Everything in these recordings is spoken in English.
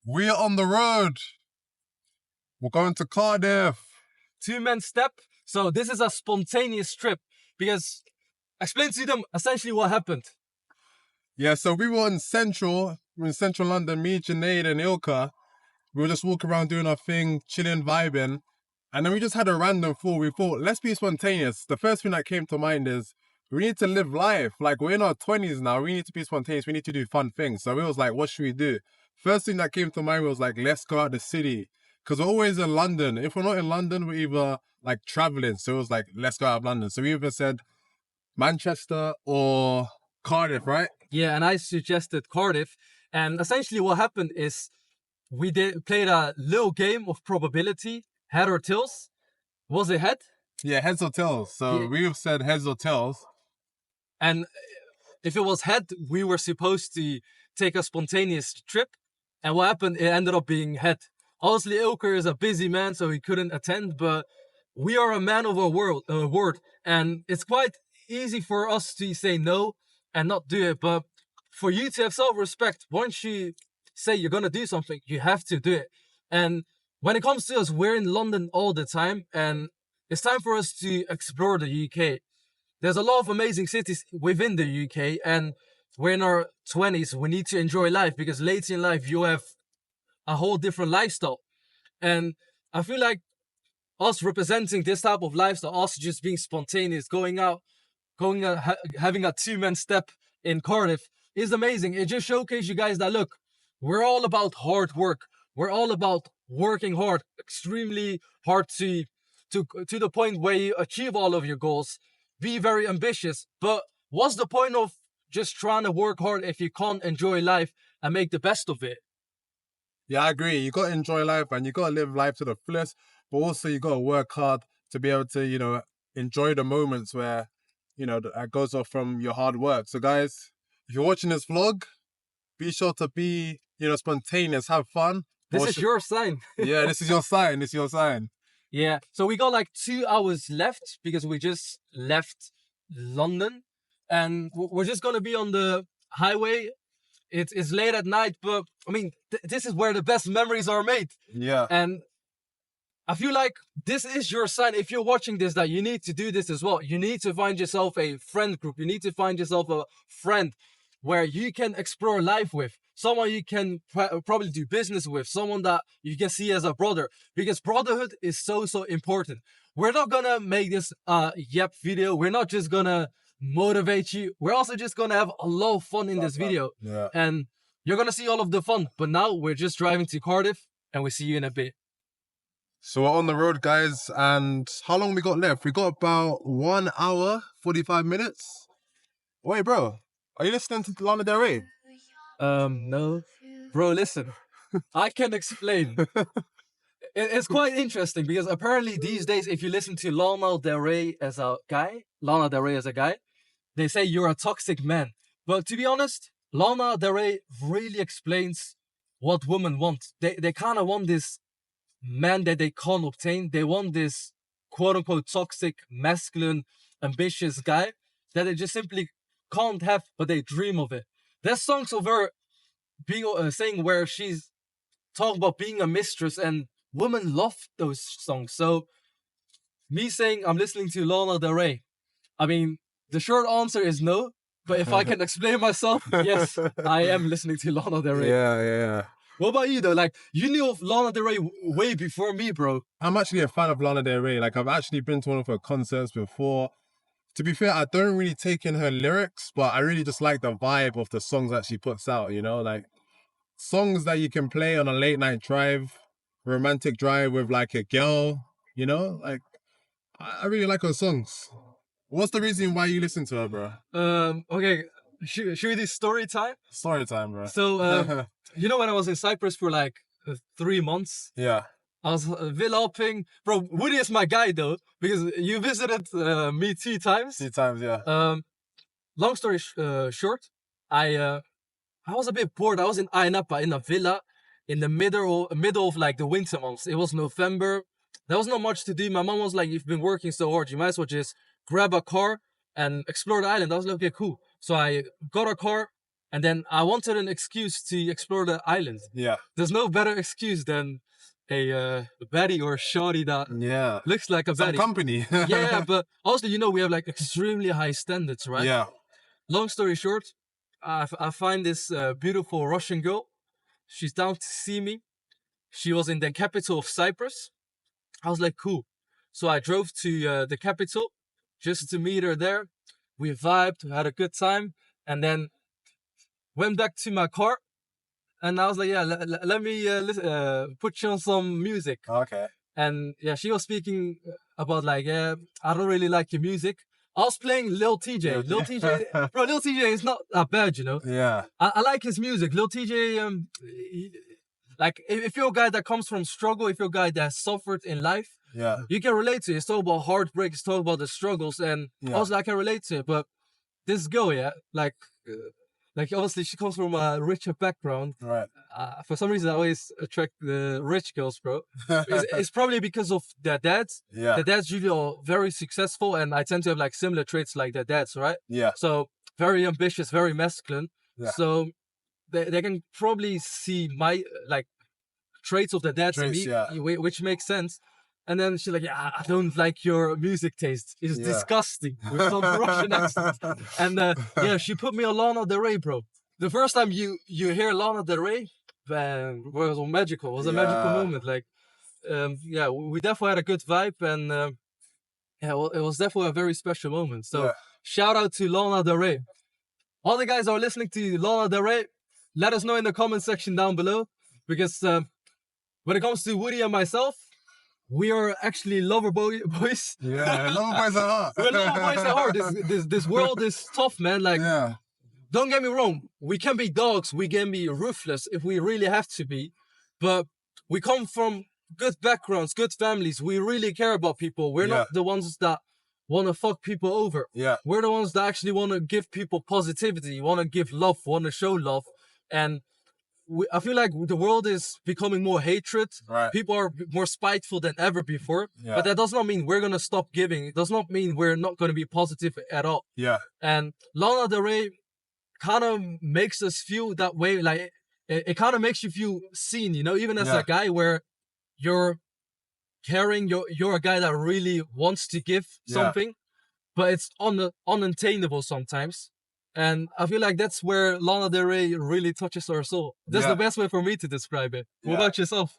We're on the road. We're going to Cardiff. Two-man step. So this is a spontaneous trip because explain to them essentially what happened. Yeah, so we were in central London, me, Junaid and Ilka. We were just walking around doing our thing, chilling, vibing. And then we just had a random thought. We thought, let's be spontaneous. The first thing that came to mind is we need to live life. Like, we're in our 20s now. We need to be spontaneous. We need to do fun things. So we was like, what should we do? First thing that came to mind was like, let's go out the city. Because we're always in London. If we're not in London, we're either like traveling. So it was like, let's go out of London. So we either said Manchester or Cardiff, right? Yeah, and I suggested Cardiff. And essentially what happened is we played a little game of probability, head or tails. Was it head? Yeah, heads or tails. So we've said heads or tails. And if it was head, we were supposed to take a spontaneous trip. And what happened, it ended up being head. Obviously, Ilker is a busy man, so he couldn't attend, but we are a man of our word. And it's quite easy for us to say no and not do it. But for you to have self-respect, once you say you're going to do something, you have to do it. And when it comes to us, we're in London all the time, and it's time for us to explore the UK. There's a lot of amazing cities within the UK, and we're in our 20s. We need to enjoy life because later in life, you have a whole different lifestyle. And I feel like us representing this type of lifestyle, us just being spontaneous, going out, having a two-man step in Cardiff is amazing. It just showcases you guys that, look, we're all about hard work. We're all about working hard, extremely hard to the point where you achieve all of your goals. Be very ambitious. But what's the point of just trying to work hard if you can't enjoy life and make the best of it? Yeah, I agree. You got to enjoy life and you got to live life to the fullest, but also you got to work hard to be able to, enjoy the moments where, that goes off from your hard work. So guys, if you're watching this vlog, be sure to be, spontaneous, have fun. This is your sign. Yeah, this is your sign. This is your sign. Yeah. So we got like 2 hours left because we just left London and we're just going to be on the highway. It's late at night, but I mean, this is where the best memories are made. Yeah. And I feel like this is your sign. If you're watching this, that you need to do this as well. You need to find yourself a friend group. You need to find yourself a friend where you can explore life with. Someone you can probably do business with. Someone that you can see as a brother. Because brotherhood is so important. We're not gonna make this yep video. We're not just gonna motivate you. We're also just gonna have a lot of fun in this video. Yeah. And you're gonna see all of the fun. But now we're just driving to Cardiff and we'll see you in a bit. So we're on the road, guys, and how long we got left? We got about 1 hour, 45 minutes. Wait, bro, are you listening to Lana Del Rey? No. Bro, listen, I can explain. It's quite interesting because apparently these days, if you listen to Lana Del Rey as a guy, they say you're a toxic man. But to be honest, Lana Del Rey really explains what women want. They kind of want this man that they can't obtain. They want this quote-unquote toxic, masculine, ambitious guy that they just simply can't have, but they dream of it. There's songs of her being saying where she's talking about being a mistress, and women love those songs. So me saying I'm listening to Lana Del Rey, I mean, the short answer is no. But if I can explain myself, yes, I am listening to Lana Del Rey. Yeah. What about you though? Like, you knew of Lana Del Rey way before me, bro. I'm actually a fan of Lana Del Rey. Like, I've actually been to one of her concerts before. To be fair, I don't really take in her lyrics, but I really just like the vibe of the songs that she puts out, like songs that you can play on a late night drive, romantic drive with like a girl, like I really like her songs. What's the reason why you listen to her, bro? Okay, should we do story time? Story time, bro. So, when I was in Cyprus for like 3 months, yeah, I was villa hopping. Bro, Woody is my guy though, because you visited me 2 times. 2 times, yeah. Long story short, I was a bit bored. I was in Ainapa in a villa in the middle of like the winter months. It was November. There was not much to do. My mom was like, "You've been working so hard. You might as well just grab a car and explore the island." I was like, "Okay, cool." So I got a car And then I wanted an excuse to explore the island. Yeah. There's no better excuse than a baddie or a shorty that Yeah. looks like a Some baddie. company. Yeah, but also, you know, we have like extremely high standards, right? Yeah. Long story short, I find this beautiful Russian girl. She's down to see me. She was in the capital of Cyprus. I was like, cool. So I drove to the capital just to meet her there. We vibed, had a good time, and then went back to my car. And I was like, yeah, let me put you on some music. Okay. And yeah, she was speaking about like, yeah, I don't really like your music. I was playing Lil TJ. Lil TJ, bro, Lil TJ is not that bad, you know. Yeah. I like his music. Lil TJ, like if you're a guy that comes from struggle, if you're a guy that suffered in life, Yeah. you can relate to it. It's all about heartbreak. It's all about the struggles, and Yeah. also I can relate to it. But this girl, yeah, like obviously she comes from a richer background. Right. For some reason, I always attract the rich girls, bro. It's probably because of their dads. Yeah. The dads usually are very successful, and I tend to have like similar traits like their dads, right? Yeah. So very ambitious, very masculine. Yeah. So they can probably see my like traits of the dads in me, yeah. which makes sense. And then she's like, yeah, I don't like your music taste. It's Yeah. disgusting with some Russian accent. And yeah, she put me on Lana Del Rey, bro. The first time you hear Lana Del Rey, man, it was magical. It was a magical Yeah. moment. Like, yeah, we definitely had a good vibe, and yeah, well, it was definitely a very special moment. So Yeah. shout out to Lana Del Rey. All the guys who are listening to Lana Del Rey, let us know in the comment section down below, because when it comes to Woody and myself, we are actually lover boys. Yeah. Lover boys at heart. We're lover boys at heart. This world is tough, man. Like, Yeah. don't get me wrong. We can be dogs. We can be ruthless if we really have to be. But we come from good backgrounds, good families. We really care about people. We're Yeah. not the ones that want to fuck people over. Yeah. We're the ones that actually want to give people positivity, want to give love, want to show love. And I feel like the world is becoming more hatred. Right. People are more spiteful than ever before. Yeah. But that does not mean we're going to stop giving. It does not mean we're not going to be positive at all. Yeah. And Lana Del Rey kind of makes us feel that way. Like, it kind of makes you feel seen, you know, even as Yeah. a guy where you're caring, you're a guy that really wants to give Yeah. something, but it's unattainable sometimes. And I feel like that's where Lana Del Rey really touches our soul. That's Yeah. the best way for me to describe it. What Yeah. about yourself?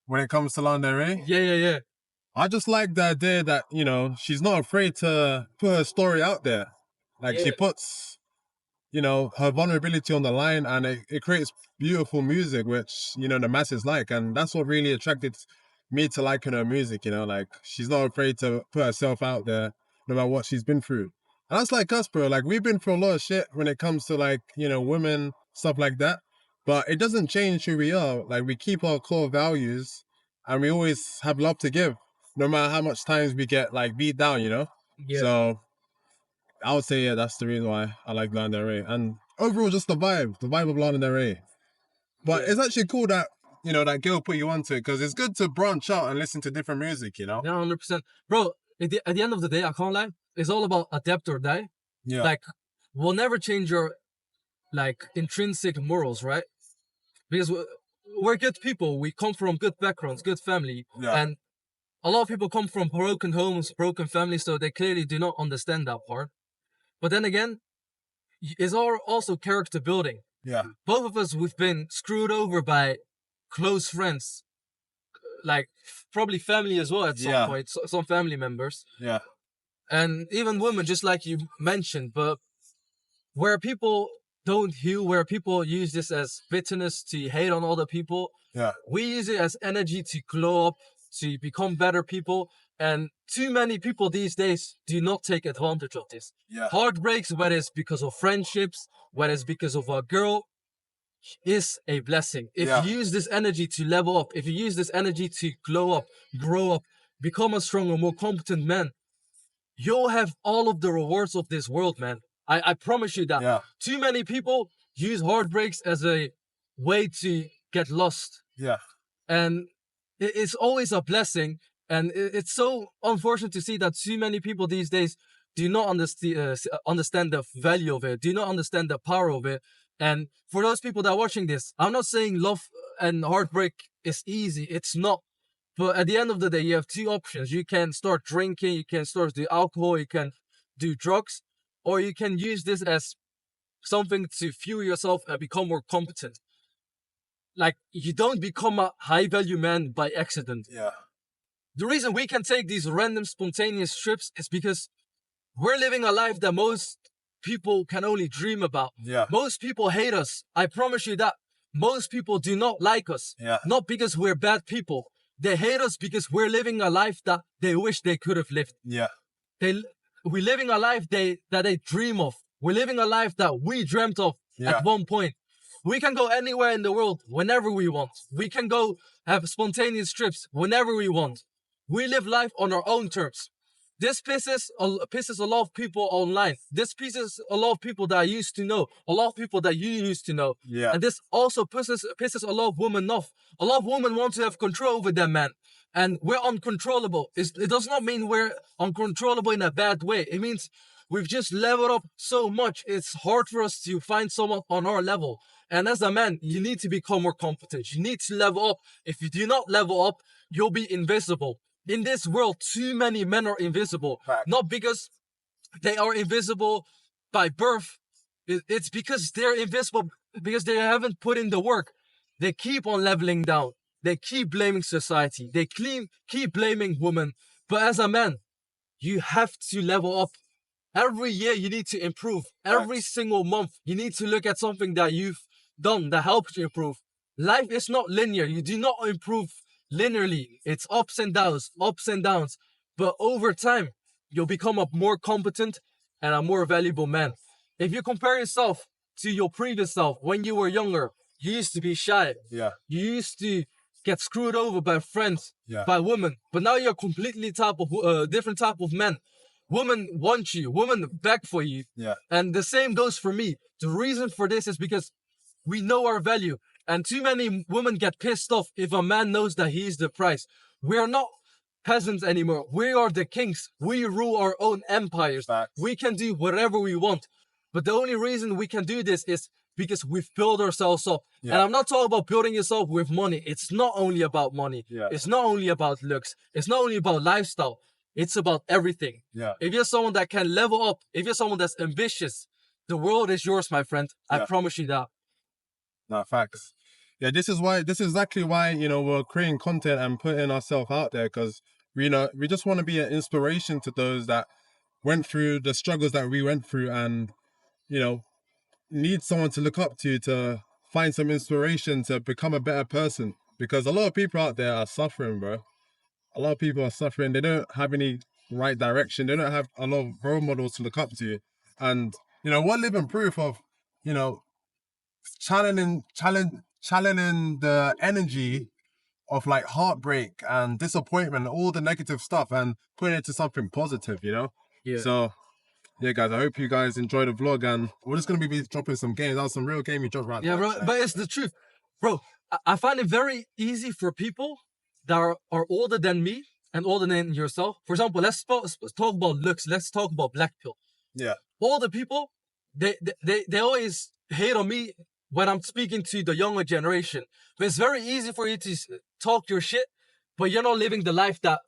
When it comes to Lana Del Rey, Yeah. I just like the idea that, you know, she's not afraid to put her story out there. Like, she Yeah. puts, you know, her vulnerability on the line, and it creates beautiful music, which, you know, the masses like. And that's what really attracted me to liking her music, you know, like, she's not afraid to put herself out there no matter what she's been through. And that's like us, bro. Like, we've been through a lot of shit when it comes to, like, you know, women, stuff like that. But it doesn't change who we are. Like, we keep our core values, and we always have love to give, no matter how much times we get, like, beat down, you know? Yeah. So I would say, yeah, that's the reason why I like Lana Del Rey. And overall, just the vibe of Lana Del Rey. But Yeah. it's actually cool that, you know, that girl put you onto it, because it's good to branch out and listen to different music, you know? Yeah, 100%. Bro, at the end of the day, I can't lie. It's all about adapt or die. Yeah. Like, we'll never change your, like, intrinsic morals, right? Because we're good people. We come from good backgrounds, good family. Yeah. And a lot of people come from broken homes, broken families, so they clearly do not understand that part. But then again, it's all also character building. Yeah. Both of us, we've been screwed over by close friends, like probably family as well at some Yeah. point, some family members. Yeah. And even women, just like you mentioned, but where people don't heal, where people use this as bitterness to hate on other people, Yeah. we use it as energy to glow up, to become better people. And too many people these days do not take advantage of this. Yeah. Heartbreaks, whether it's because of friendships, whether it's because of a girl, is a blessing. If Yeah. you use this energy to level up, if you use this energy to glow up, grow up, become a stronger, more competent man, you'll have all of the rewards of this world, man. I promise you that. Yeah. Too many people use heartbreaks as a way to get lost. Yeah. And it's always a blessing. And it's so unfortunate to see that too many people these days do not understand the value of it, do not understand the power of it. And for those people that are watching this, I'm not saying love and heartbreak is easy. It's not. But at the end of the day, you have two options. You can start drinking, you can start do alcohol, you can do drugs, or you can use this as something to fuel yourself and become more competent. Like, you don't become a high value man by accident. Yeah. The reason we can take these random spontaneous trips is because we're living a life that most people can only dream about. Yeah. Most people hate us. I promise you that. Most people do not like us. Yeah. Not because we're bad people. They hate us because we're living a life that they wish they could have lived. Yeah. We're living a life that they dream of. We're living a life that we dreamt of at one point. We can go anywhere in the world whenever we want. We can go have spontaneous trips whenever we want. We live life on our own terms. This pisses a lot of people online. This pisses a lot of people that I used to know. A lot of people that you used to know. Yeah. And this also pisses a lot of women off. A lot of women want to have control over their man. And we're uncontrollable. It does not mean we're uncontrollable in a bad way. It means we've just leveled up so much. It's hard for us to find someone on our level. And as a man, you need to become more competent. You need to level up. If you do not level up, you'll be invisible. In this world, too many men are invisible. Fact. Not because they are invisible by birth. It's because they're invisible because they haven't put in the work. They keep on leveling down. They keep blaming society. They keep blaming women. But as a man, you have to level up. Every year, you need to improve. Every single month, you need to look at something that you've done that helps you improve. Life is not linear. You do not improve linearly. It's ups and downs. But over time, you'll become a more competent and a more valuable man. If you compare yourself to your previous self when you were younger, you used to be shy. Yeah. You used to get screwed over by friends, Yeah. by women. But now you're a completely different type of man. Women want you. Women beg for you. Yeah. And the same goes for me. The reason for this is because we know our value. And too many women get pissed off if a man knows that he's the prize. We are not peasants anymore. We are the kings. We rule our own empires. Facts. We can do whatever we want. But the only reason we can do this is because we've built ourselves up. Yeah. And I'm not talking about building yourself with money. It's not only about money. Yeah. It's not only about looks. It's not only about lifestyle. It's about everything. Yeah. If you're someone that can level up, if you're someone that's ambitious, the world is yours, my friend. I promise you that. No, facts. Yeah, this is exactly why, you know, we're creating content and putting ourselves out there, because we just want to be an inspiration to those that went through the struggles that we went through, and, you know, need someone to look up to find some inspiration to become a better person. Because a lot of people out there are suffering, bro. A lot of people are suffering. They don't have any right direction. They don't have a lot of role models to look up to. And, you know, we're living proof of, you know, challenging the energy of like heartbreak and disappointment, all the negative stuff, and putting it to something positive, you know? Yeah. So, yeah, guys, I hope you guys enjoy the vlog, and we're just going to be dropping some games. That was some real gaming drops right Yeah, there. bro, but it's the truth. Bro, I find it very easy for people that are older than me and older than yourself. For example, let's talk about looks. Let's talk about black pill. Yeah. Older people, they always hate on me when I'm speaking to the younger generation. But it's very easy for you to talk your shit, but you're not living the life that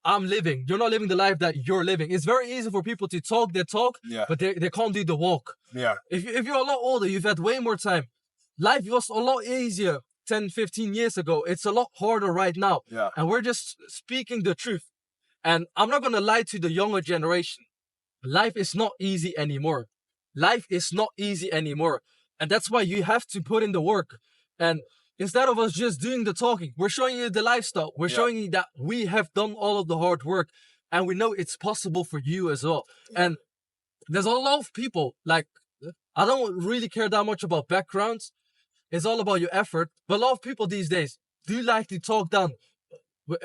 I'm living. You're not living the life that you're living. It's very easy for people to talk their talk, but they can't do the walk. Yeah. If you're a lot older, you've had way more time. Life was a lot easier 10, 15 years ago. It's a lot harder right now. Yeah. And we're just speaking the truth. And I'm not going to lie to the younger generation. Life is not easy anymore. Life is not easy anymore. And that's why you have to put in the work. And instead of us just doing the talking, we're showing you the lifestyle. We're showing you that we have done all of the hard work. And we know it's possible for you as well. And there's a lot of people, like, I don't really care that much about backgrounds. It's all about your effort. But a lot of people these days do like to talk down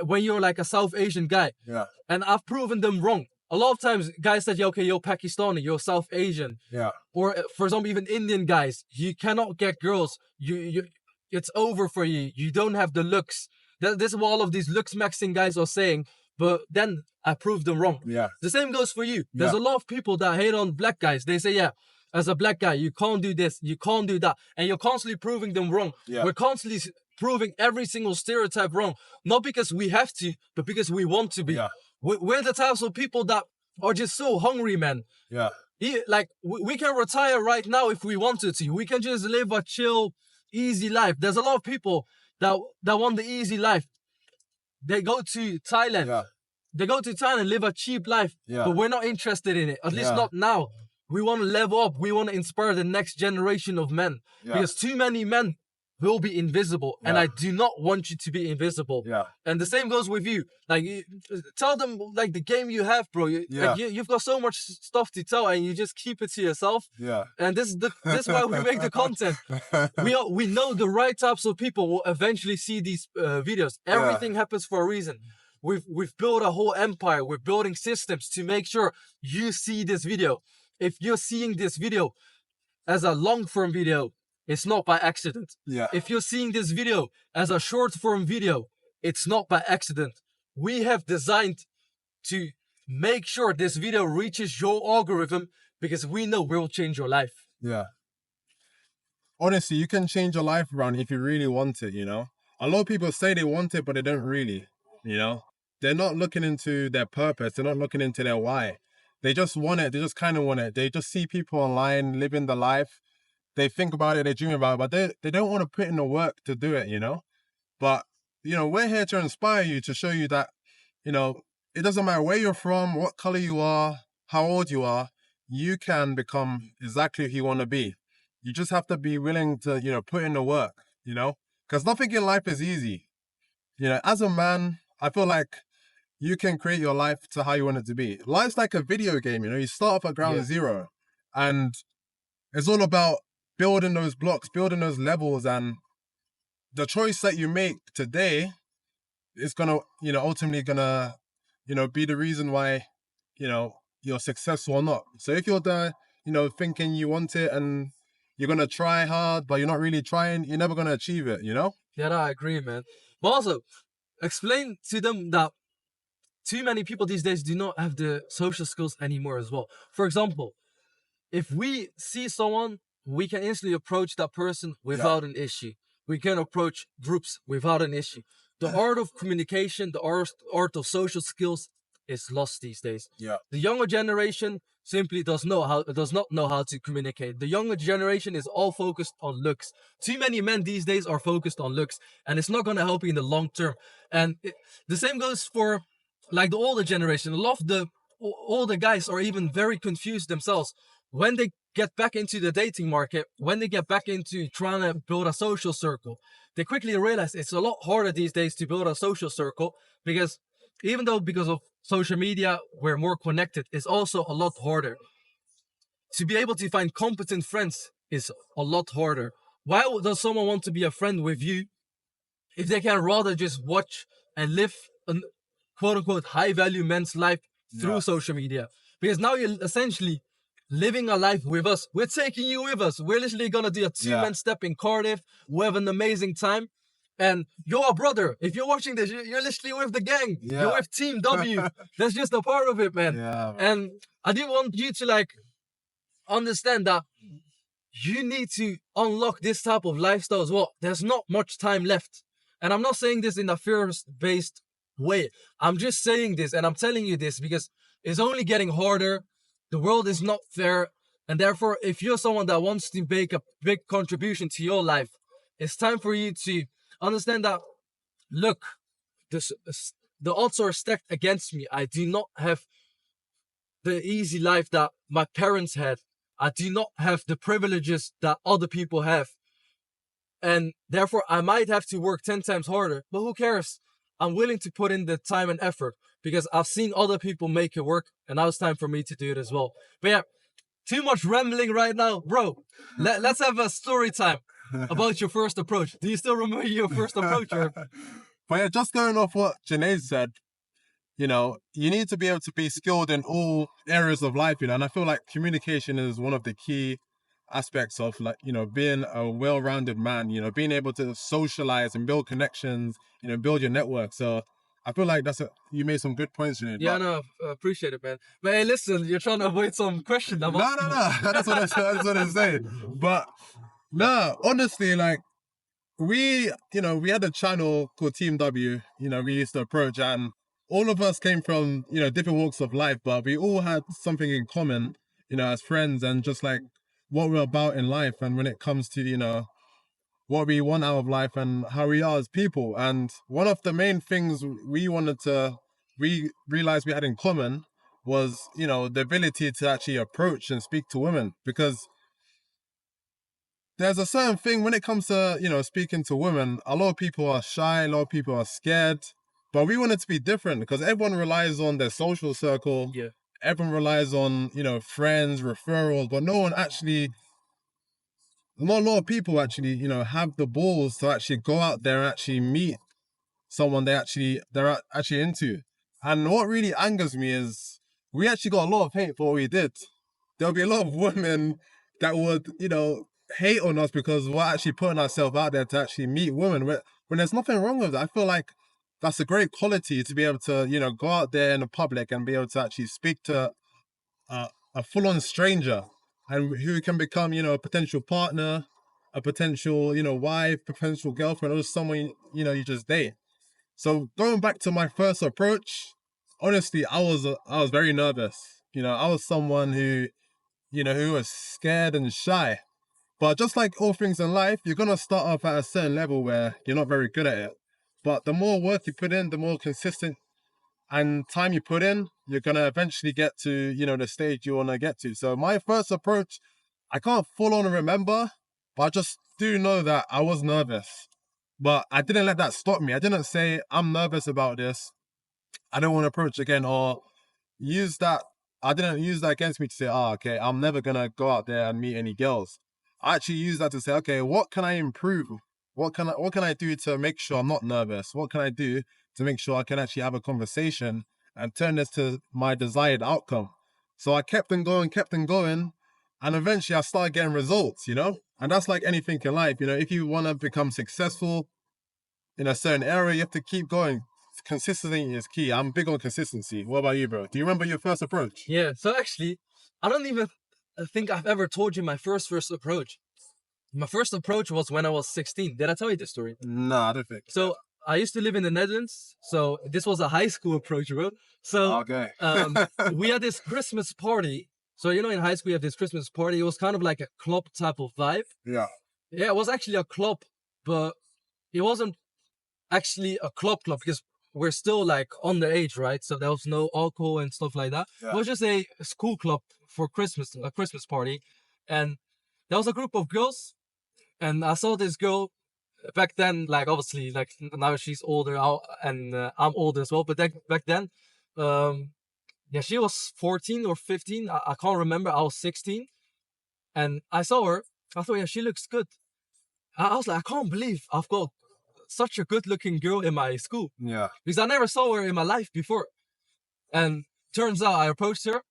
when you're like a South Asian guy. Yeah. And I've proven them wrong. A lot of times, guys said, okay, you're Pakistani, you're South Asian. Yeah. Or, for example, even Indian guys, you cannot get girls. It's over for you. You don't have the looks. This is what all of these looks maxing guys are saying. but then I proved them wrong. Yeah. The same goes for you. There's Yeah. a lot of people that hate on black guys. They say, yeah, as a black guy, you can't do this, you can't do that. And you're constantly proving them wrong. Yeah. We're constantly proving every single stereotype wrong. Not because we have to, but because we want to be. Yeah. We're the types of people that are just so hungry, man. Yeah. Like, we can retire right now if we wanted to. We can just live a chill, easy life. There's a lot of people that want the easy life. They go to Thailand. Yeah. They go to Thailand, live a cheap life. Yeah. But we're not interested in it. At least Yeah. not now. We want to level up. We want to inspire the next generation of men. Yeah. Because too many men will be invisible. And Yeah. I do not want you to be invisible. Yeah. And the same goes with you. Like, tell them, like, the game you have, bro. Yeah. Like, you've got so much stuff to tell, and you just keep it to yourself. Yeah. And this is why we make the content. We know the right types of people will eventually see these videos. Everything happens for a reason. We've built a whole empire. We're building systems to make sure you see this video. If you're seeing this video as a long-form video, it's not by accident. Yeah. If you're seeing this video as a short-form video, it's not by accident. We have designed to make sure this video reaches your algorithm because we know we'll change your life. Yeah. Honestly, you can change your life around if you really want it, you know? A lot of people say they want it, but they don't really, you know? They're not looking into their purpose. They're not looking into their why. They just want it. They just kind of want it. They just see people online living the life. They think about it. They dream about it, but they don't want to put in the work to do it, you know? But, you know, we're here to inspire you, to show you that, you know, it doesn't matter where you're from, what color you are, how old you are, you can become exactly who you want to be. You just have to be willing to, you know, put in the work, you know? Because nothing in life is easy. You know, as a man, I feel like you can create your life to how you want it to be. Life's like a video game, you know? You start off at ground zero. And it's all about building those blocks, building those levels. And the choice that you make today is going to, you know, ultimately going to, you know, be the reason why, you know, you're successful or not. So if you're there, you know, thinking you want it and you're going to try hard, but you're not really trying, you're never going to achieve it, you know? Yeah, no, I agree, man. But also, explain to them that too many people these days do not have the social skills anymore as well. For example, if we see someone, we can instantly approach that person without an issue. We can approach groups without an issue. The art of communication, the art of social skills is lost these days. Yeah. The younger generation simply does not know how to communicate. The younger generation is all focused on looks. Too many men these days are focused on looks, and it's not going to help you in the long term. And the same goes for like the older generation. A lot of the older guys are even very confused themselves when they get back into the dating market, when they get back into trying to build a social circle. They quickly realize it's a lot harder these days to build a social circle because even though because of social media, we're more connected, it's also a lot harder. To be able to find competent friends is a lot harder. Why does someone want to be a friend with you if they can rather just watch and live a quote-unquote high-value man's life through social media? Because now you're essentially living a life with us. We're taking you with us. We're literally going to do a two-man step in Cardiff. We have an amazing time. And you're a brother. If you're watching this, you're literally with the gang. Yeah. You're with Team W. That's just a part of it, man. Yeah, man. And I do want you to like understand that you need to unlock this type of lifestyle as well. There's not much time left. And I'm not saying this in a fear-based way. I'm just saying this and I'm telling you this because it's only getting harder. The world is not fair. And therefore, if you're someone that wants to make a big contribution to your life, it's time for you to understand that, look, the odds are stacked against me. I do not have the easy life that my parents had. I do not have the privileges that other people have. And therefore, I might have to work 10 times harder. But who cares? I'm willing to put in the time and effort because I've seen other people make it work. And now it's time for me to do it as well. But yeah, too much rambling right now. Bro, let's have a story time about your first approach. Do you still remember your first approach? But yeah, just going off what Janae said, you know, you need to be able to be skilled in all areas of life, you know, and I feel like communication is one of the key aspects of, like, you know, being a well-rounded man, you know, being able to socialize and build connections, you know, build your network. So I feel like you made some good points in it. Yeah, but... no, appreciate it, man. But hey, listen, you're trying to avoid some question. No. That's what I'm saying. But no, honestly, like we had a channel called Team W. We used to approach, and all of us came from different walks of life, but we all had something in common, as friends, and just like what we're about in life, and when it comes to what we want out of life and how we are as people. And one of the main things we wanted to realize we had in common was, the ability to actually approach and speak to women. Because there's a certain thing when it comes to, speaking to women, a lot of people are shy, a lot of people are scared. But we want it to be different because everyone relies on their social circle. Yeah. Everyone relies on, friends, referrals, but not a lot of people actually, have the balls to actually go out there and actually meet someone they're actually into. And what really angers me is we actually got a lot of hate for what we did. There'll be a lot of women that would, hate on us because we're actually putting ourselves out there to actually meet women. When there's nothing wrong with that. I feel like that's a great quality to be able to, go out there in the public and be able to actually speak to a full-on stranger, and who can become, a potential partner, a potential, wife, potential girlfriend, or just someone, you just date. So going back to my first approach, honestly, I was very nervous. I was someone who was scared and shy. But just like all things in life, you're gonna start off at a certain level where you're not very good at it. But the more work you put in, the more consistent and time you put in, you're gonna eventually get to, the stage you wanna get to. So my first approach, I can't full on remember, but I just do know that I was nervous. But I didn't let that stop me. I didn't say, I'm nervous about this, I don't want to approach again, or use that. I didn't use that against me to say, okay, I'm never gonna go out there and meet any girls. I actually used that to say, okay, what can I improve? What can I do to make sure I'm not nervous? What can I do to make sure I can actually have a conversation and turn this to my desired outcome? So I kept on going, and eventually I started getting results, And that's like anything in life, if you want to become successful in a certain area, you have to keep going. Consistency is key. I'm big on consistency. What about you, bro? Do you remember your first approach? Yeah. So actually, I don't even think I've ever told you my first approach. My first approach was when I was 16. Did I tell you this story? No, I don't think. So I used to live in the Netherlands. So this was a high school approach, bro. So Okay. we had this Christmas party. So, in high school, you have this Christmas party. It was kind of like a club type of vibe. Yeah. Yeah, it was actually a club, but it wasn't actually a club because we're still like underage, right? So there was no alcohol and stuff like that. Yeah. It was just a school club for Christmas, a Christmas party. And there was a group of girls, and I saw this girl back then, like obviously, like now she's older and I'm older as well. But back then, yeah, she was 14 or 15. I can't remember. I was 16. And I saw her. I thought, yeah, she looks good. I was like, I can't believe I've got such a good looking girl in my school. Yeah. Because I never saw her in my life before. And turns out I approached her.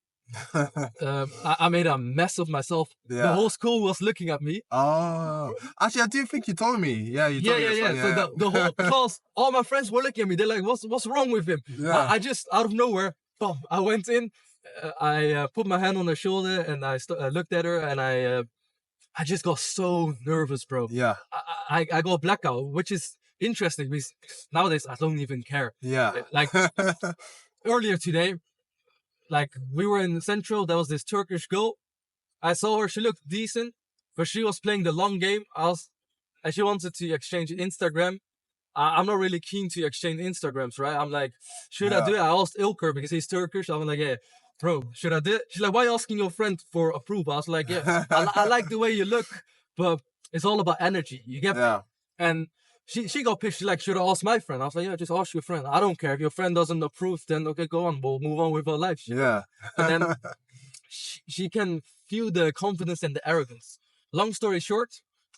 I made a mess of myself. Yeah. The whole school was looking at me. Oh, actually, I do think you told me. Yeah, you told me. Yeah. So the whole class, all my friends were looking at me. They're like, what's wrong with him? Yeah. I just, out of nowhere, boom, I went in. I put my hand on her shoulder and I looked at her and I just got so nervous, bro. Yeah. I got blackout, which is interesting because nowadays I don't even care. Yeah. Like earlier today, like we were in Central, there was this Turkish girl. I saw her, she looked decent, but she was playing the long game. And she wanted to exchange Instagram. I'm not really keen to exchange Instagrams, right? I'm like, should I do it? I asked Ilker because he's Turkish. I'm like, yeah, bro, should I do it? She's like, why are you asking your friend for approval? I was like, yeah, I like the way you look, but it's all about energy. You get me? Yeah. And she got pissed. She's like, should I ask my friend? I was like, yeah, just ask your friend. I don't care. If your friend doesn't approve, then okay, go on. We'll move on with our life. Yeah. And then she can feel the confidence and the arrogance. Long story short,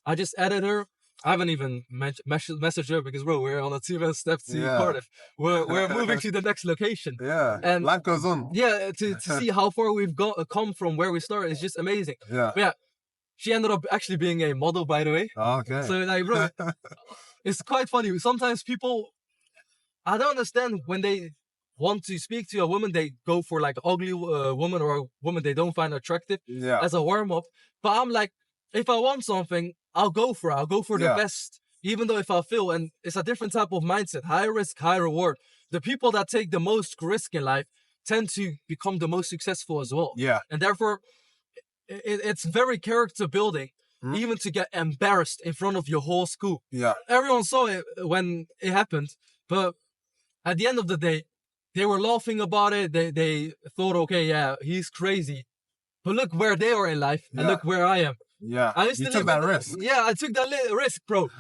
I just added her. I haven't even messaged her because, bro, we're on a 2-man step to Cardiff. We're moving to the next location. Yeah. And life goes on. Yeah, to see how far we've come from where we started is just amazing. Yeah. But yeah, she ended up actually being a model, by the way. Okay. So like, bro, it's quite funny. Sometimes people I don't understand when they want to speak to a woman, they go for like ugly woman or a woman they don't find attractive Yeah. as a warm up. But I'm like, if I want something, I'll go for it. I'll go for the Yeah. best, even though if I feel, and it's a different type of mindset, high risk, high reward. The people that take the most risk in life tend to become the most successful as well. Yeah. And therefore, it's very character building, even to get embarrassed in front of your whole school. Yeah. Everyone saw it when it happened, but at the end of the day, they were laughing about it. They thought, okay, yeah, he's crazy. But look where they are in life, and Yeah. look where I am. Yeah. I used You to took live that in- risk. Yeah, I took that risk, bro.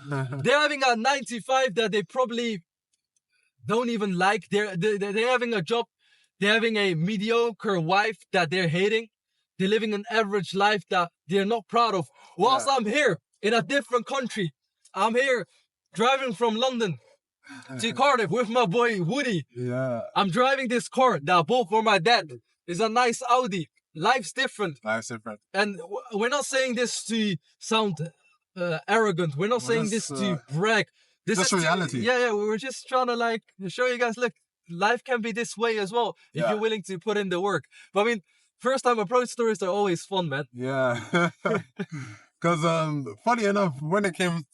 They're having a 9 to 5 that they probably don't even like. They're having a job. They're having a mediocre wife that they're hating. They're living an average life that they're not proud of. Whilst I'm here in a different country, I'm here driving from London to Cardiff with my boy Woody. Yeah. I'm driving this car that I bought for my dad. It's a nice Audi. Life's different. Life's different. And we're not saying this to sound arrogant. We're not saying this to brag. This just is reality. Yeah. We're just trying to like show you guys, look, life can be this way as well if you're willing to put in the work. But I mean, first time approach stories are always fun, man. Yeah. Because funny enough, when it came to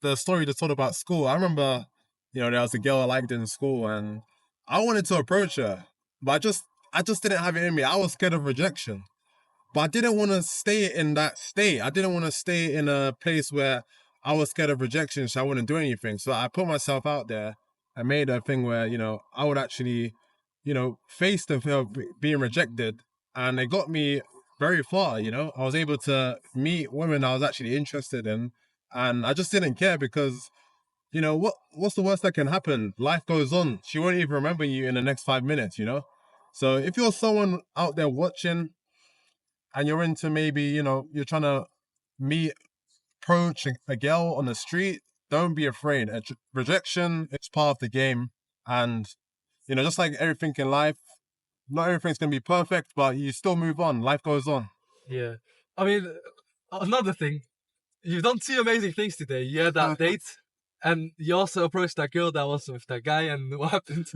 the story to talk about school, I remember, there was a girl I liked in school, and I wanted to approach her, but I just didn't have it in me. I was scared of rejection, but I didn't want to stay in that state. I didn't want to stay in a place where I was scared of rejection, so I wouldn't do anything. So I put myself out there and made a thing where, I would actually, face the fear of being rejected. And it got me very far, I was able to meet women I was actually interested in. And I just didn't care because, what's the worst that can happen? Life goes on. She won't even remember you in the next 5 minutes, So if you're someone out there watching and you're into maybe, you're trying to approach a girl on the street, don't be afraid. Rejection is part of the game. And, just like everything in life, not everything's going to be perfect, but you still move on. Life goes on. Yeah. I mean, another thing, you've done 2 amazing things today. You had that date, and you also approached that girl that was with that guy, and what happened?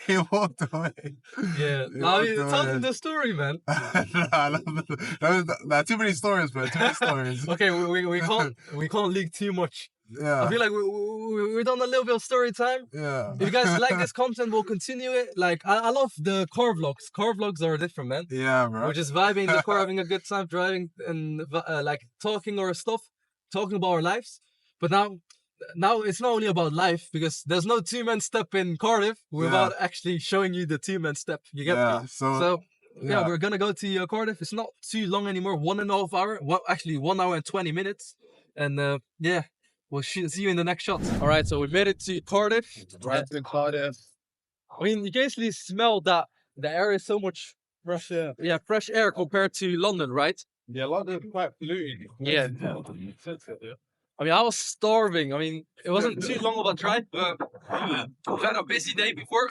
He walked away. Yeah. Tell them the story, man. There are too many stories, bro. Too many stories. Okay, we can't leak too much. Yeah. I feel like we're done a little bit of story time. Yeah. If you guys like this content, we'll continue it. Like, I love the car vlogs. Car vlogs are different, man. Yeah, bro. We're just vibing in the car, having a good time, driving and like talking our stuff, talking about our lives. But now it's not only about life, because there's no 2-man step in Cardiff without actually showing you the 2-man step. You get me? So we're gonna go to Cardiff. It's not too long anymore. 1.5 hours. Well, actually 1 hour and 20 minutes. And we'll see you in the next shot. All right, so we made it to Cardiff. Right to Cardiff. I mean, you can actually smell that the air is so much Fresh air. Yeah, fresh air compared to London, right? Yeah, London's quite polluted. Yeah. I mean, I was starving. I mean, it wasn't too long of a drive, but we had a busy day before.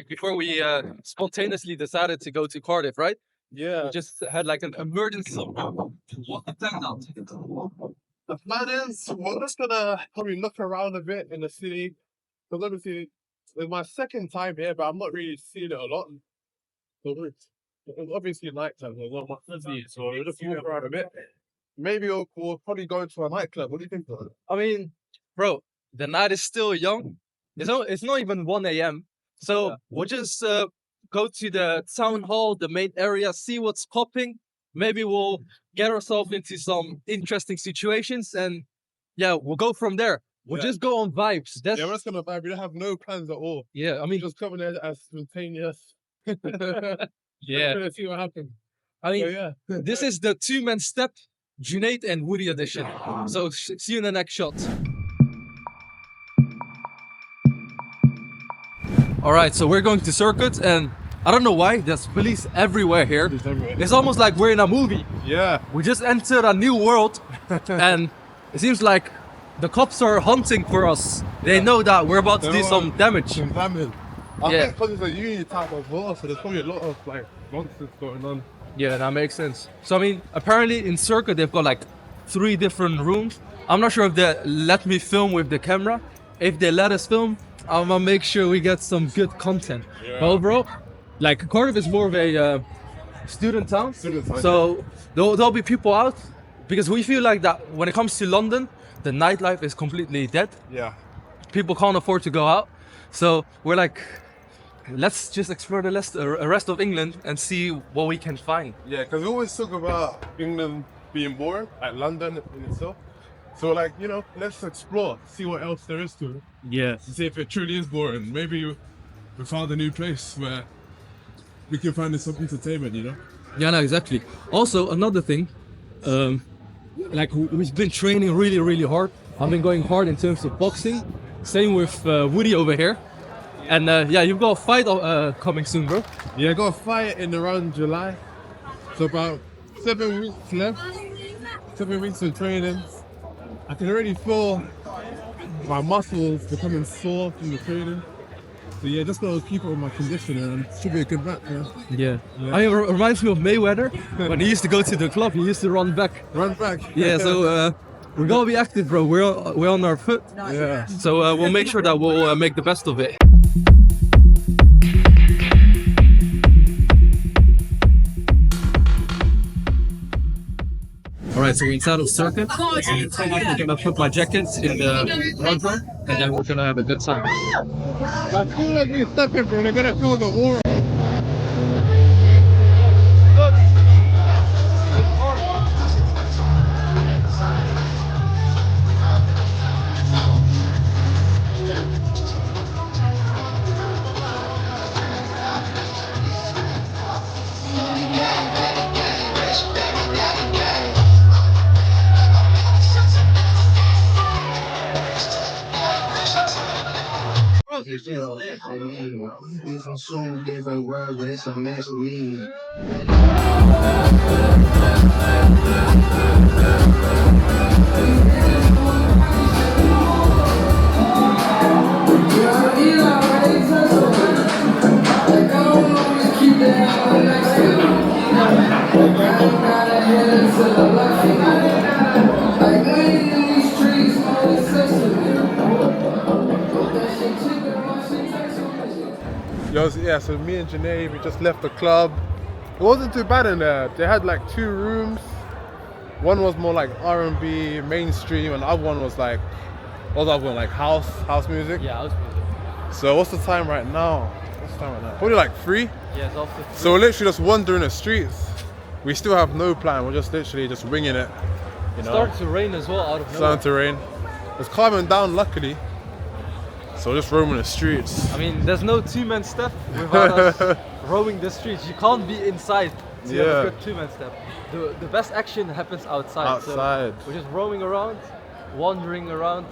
Before we spontaneously decided to go to Cardiff, right? Yeah. We just had like an emergency. What the plan now? The plan is, we're just gonna probably look around a bit in the city. Because obviously, it's my second time here, but I'm not really seeing it a lot. So it's obviously nighttime, so I'm not busy, so we're just walking around a bit. Maybe we'll probably go to a nightclub. What do you think? I mean, bro, the night is still young. It's not even 1 a.m. So we'll just go to the town hall, the main area, see what's popping. Maybe we'll get ourselves into some interesting situations, and we'll go from there. We'll just go on vibes. We're just gonna vibe. We don't have no plans at all. Yeah, I mean, Just coming there as spontaneous. yeah. See what happens. I mean, this is the 2-man step, Junaid and Woody edition. So see you in the next shot. All right, so we're going to circuit, and I don't know why, there's police everywhere here. It's almost like we're in a movie. Yeah. We just entered a new world, and it seems like the cops are hunting for us. They know that we're about to do some damage. I think because it's a uni type as well, so there's probably a lot of like nonsense going on. Yeah, that makes sense. So I mean, apparently in Circuit they've got like 3 different rooms. I'm not sure if they let me film with the camera. If they let us film, I'm gonna make sure we get some good content. Yeah. Well, bro, like Cardiff is more of a student town. Student town, So there'll be people out because we feel like that when it comes to London, the nightlife is completely dead. Yeah. People can't afford to go out. So we're like, let's just explore the rest of England and see what we can find. Yeah, because we always talk about England being boring, like London in itself. So like, you know, let's explore, see what else there is to it. Yeah. See if it truly is boring. Maybe we found a new place where we can find some entertainment, you know? Yeah, no, exactly. Also, another thing, like we've been training really, really hard. I've been going hard in terms of boxing. Same with Woody over here. And yeah, you've got a fight coming soon, bro. Yeah, I got a fight in around July. So about 7 weeks left. 7 weeks of training. I can already feel my muscles becoming sore from the training. So yeah, just gotta keep up with my conditioning and it should be a good match, man. Yeah. I mean, it reminds me of Mayweather. When he used to go to the club, he used to run back. Run back. Yeah, so we're gonna be active, bro. We're on our foot. Yeah. So we'll make sure that we'll make the best of it. Alright, so we're inside of circuit. I'm gonna put my jacket in the rubber and then we're gonna have a good time. I feel like we're stepping, bro. They're gonna feel the aura. Yeah, so me and Janae, we just left the club. It wasn't too bad in there. They had like 2 rooms. One was more like R&B, mainstream, and the other one was like, what was the other one? Like house music? Yeah, house music. So what's the time right now? What's the time right now? Probably like 3? Yeah, it's also 3. So we're literally just wandering the streets. We still have no plan. We're just literally just winging it. You know? Starting to rain as well out of nowhere. Starting to rain. It's calming down, luckily. So just roaming the streets. I mean, there's no 2-man step without us roaming the streets. You can't be inside to have a good 2-man step. The best action happens outside. Outside. So we're just roaming around, wandering around,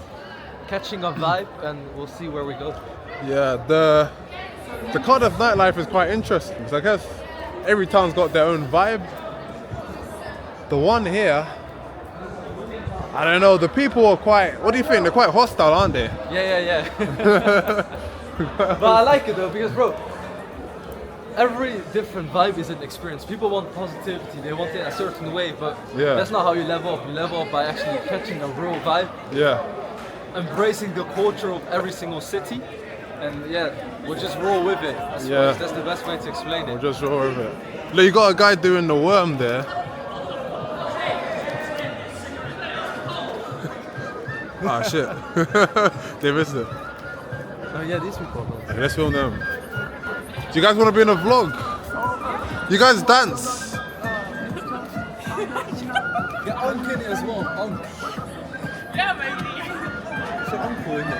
catching a vibe, and we'll see where we go. Yeah, the Cardiff nightlife is quite interesting. So I guess every town's got their own vibe. The one here, I don't know, the people are quite, what do you think? They're quite hostile, aren't they? Yeah. But I like it though, because bro, every different vibe is an experience. People want positivity, they want it a certain way, but that's not how you level up. You level up by actually catching a real vibe. Yeah. Embracing the culture of every single city. And yeah, we'll just roll with it. I suppose that's the best way to explain it. We'll just roll with it. Look, you got a guy doing the worm there. Ah shit. They missed it. Oh yeah, these people. Okay, let's film them. Do you guys want to be in a vlog? You guys dance. Get Unc in it as well. Unc. Yeah, maybe. It's an uncle in it.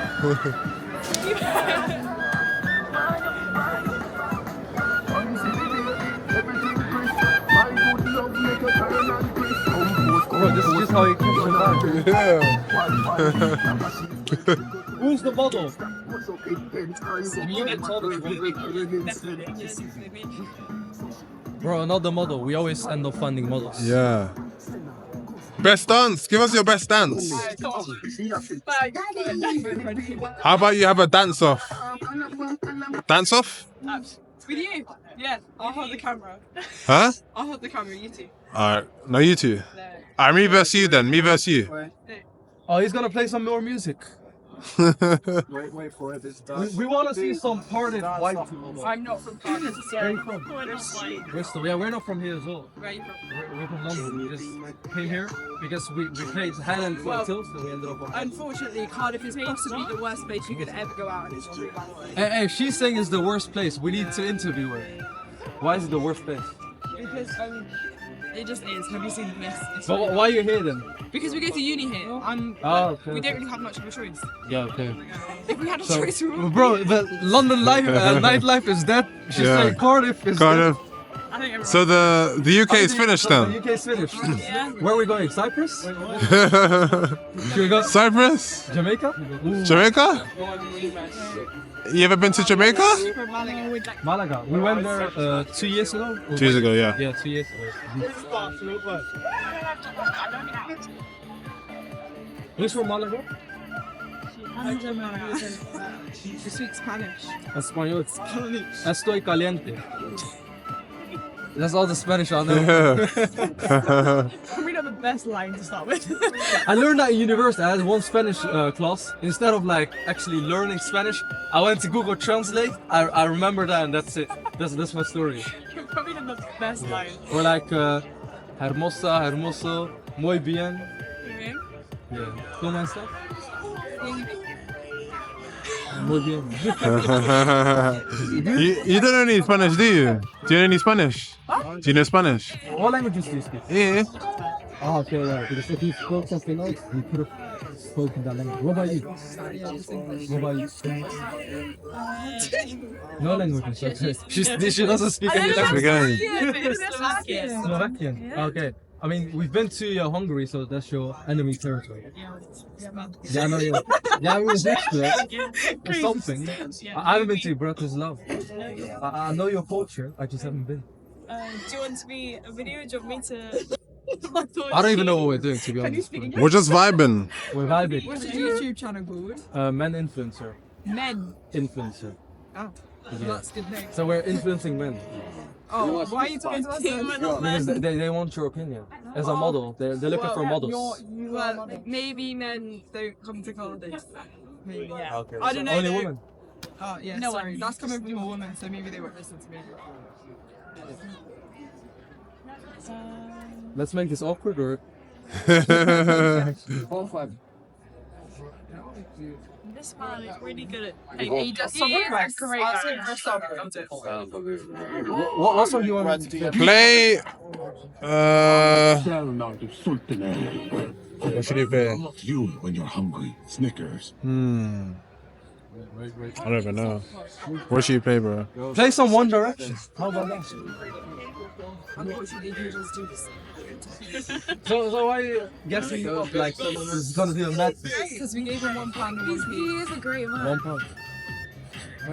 Bro, this is just how you catch the vibe. Yeah. Who's the model? Bro, another model. We always end up finding models. Yeah. Best dance. Give us your best dance. How about you have a dance off? Dance off? With you? Yeah, I'll hold the camera. Huh? I'll hold the camera, you two. Alright. No, you two. Alright, me versus you then. Me versus you. Oh, he's gonna play some more music. Wait for it. It's done. We want to see some parted white people. I'm not from Cardiff, so Where are you from? we're not white. Bristol. Yeah, we're not from here as well. Where are you from? We're from London. We just came here because we played Highland for Tilt, so we ended up on. Unfortunately, Cardiff is possibly the worst place you could ever go out. Hey, if she's saying it's the worst place, we need to interview her. Why is it the worst place? Because it just is. Have you seen this? It's But why are you here then? because we go to uni here. Okay. We don't really have much of a choice. Yeah, okay. If we had a So, choice, we would. bro, the London life, nightlife is dead. She's Yeah. saying Cardiff is Cardiff. I think everyone. So the UK is finished The then. UK is finished. Yeah. Where are we going? Cyprus? Should we go Cyprus? Jamaica? Jamaica? You ever been to Jamaica? From Malaga. Malaga. We went there 2 years ago. 2 years ago, yeah. Yeah, 2 years ago. Who's from Malaga? She speaks Spanish. Español. Estoy caliente. That's all the Spanish I know. Probably not the best line to start with. I learned that in university. I had one Spanish class. Instead of like actually learning Spanish, I went to Google Translate. I remember that, and that's it. That's my story. Probably not the best line. Or like hermosa, hermoso, muy bien. Yeah. ¿Cómo estás? Muy bien. you don't know any Spanish, do you? Do you know any Spanish? Do you know Spanish? What languages do you speak? Yeah. Oh, okay, yeah. Because if you spoke something else, you could have spoken that language. What about you? What about you? No languages. Okay. She doesn't speak any language. Okay. Slovakian. Okay. I mean, we've been to Hungary, so that's your enemy territory. Yeah, I know you. Yeah, I was next to it. Or something. I haven't been to Bratislava. I know your culture. I just haven't been. Do you want to be a video? Do you want me to? I don't even know what we're doing, to be honest. We're just vibing. We're vibing. What's your YouTube channel called? Men influencer. Men. Influencer. Oh, Yeah. that's a good name. So we're influencing men. Oh, why are you talking to us then? Because they want your opinion. As a model, they're looking for models. Well, maybe men don't come to Cardiff. Maybe, yeah. Okay. I don't know. Only though. women. Oh, yeah, No sorry. one. That's coming from a woman, so maybe they won't listen to me. Let's make this awkward, or This man is really good at. He does some requests. great. I'll say for a song. what song do you want me to play? Play. What should you play? You, when you're hungry, Snickers. I don't even know. What should you play, bro? Play some One Direction. How about that? Unfortunately, he just do this. So why are you guessing like this is gonna be a mad Because we gave him £1 and was He is a great man. £1?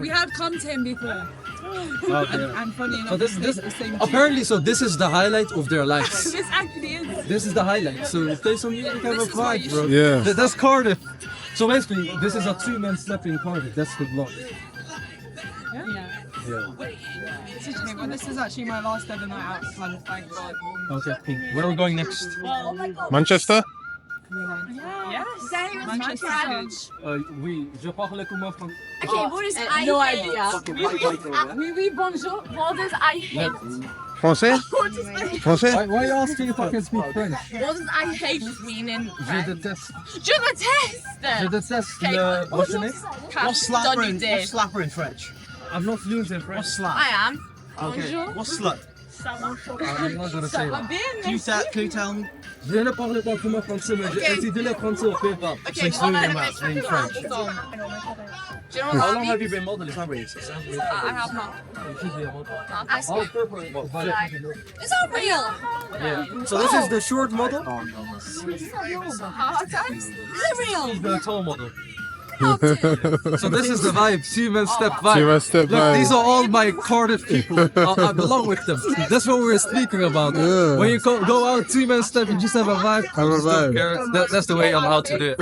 We have come to him before. Okay. And funny enough, So this it's the same apparently this is the highlight of their lives. This actually is. This is the highlight. So play some music, have a This is why vibe, you bro. Yeah. That's Cardiff. So basically, this is a 2-man step in Cardiff. That's the vlog. Yeah. Yeah. Okay, well, this is actually my last ever night out, so thank God. Okay. Cool. Where are we going next? Manchester? Yes. Manchester. Oui, je parle comment français. Okay, what is I no hate? idea. Oui, oui, bonjour. What does I hate? Français? Français? Why are you asking if I can speak French? What does I hate mean in Je French? déteste. Je déteste. Je déteste Okay, le... What's your name? What's slapper in French? I'm not fluent in French. What's I am. Bonjour. What's slut? I'm not gonna say that. Bien, Can you tell me? Je ne parle pas comment français, mais j'ai essayé de le français au pire. Okay, fluent one in minute. in French. Do you know How what long I have mean? you been modeling? It's not racist. I have not. You should be a model. Ask me. I'll purple. Is that real? Yeah. So this is the short model. Hard times? Is it real? The tall model. So this is the vibe, 2-man step vibe. 2-man step Look, vibe. these are all my Cardiff people. I belong with them. That's what we were speaking about. Yeah. When you go out 2-man step, you just have a vibe. Have a Just don't vibe. care. That's the way I'm out to do it.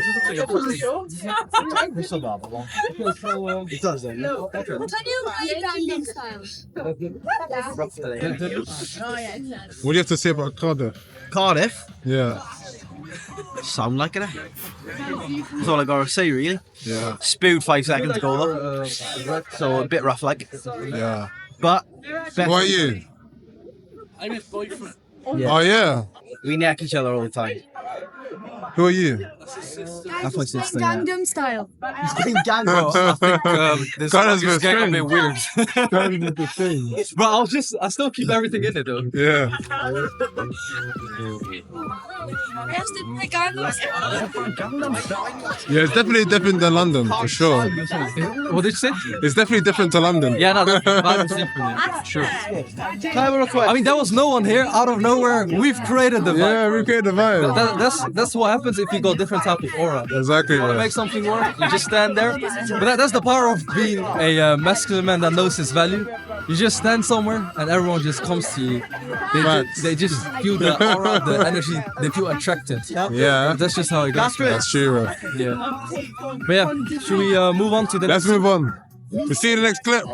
It does then. Can you write Gangnam Style? What do you have to say about Cardiff? Cardiff. Yeah. Sound like it. That's all I gotta say, really. Yeah. Spewed 5 seconds ago, though. So a bit rough, like. Yeah. But. Who are you? I'm his boyfriend. Oh yeah. We neck each other all the time. Who are you? That's my sister. Gangnam Style. He's playing Gangnam. This Cardiff's is best getting a friend. bit weird. Cardiff is the thing. But I still keep everything in it though. Yeah. Yeah, it's definitely different than London, for sure. What did you say? It's definitely different to London. Yeah, no, that is different. Sure. I mean, there was no one here. Out of nowhere, we've created the vibe. Yeah, we create the vibe. That's what happens if you got different type of aura. Exactly, To right. make something work, you just stand there. But that's the power of being a masculine man that knows his value. You just stand somewhere and everyone just comes to you. They just feel the aura, the energy. They feel attracted. Yeah. That's just how it goes. That's true, bro. Yeah. But yeah, should we move on to the Let's move on. We'll see you in the next clip.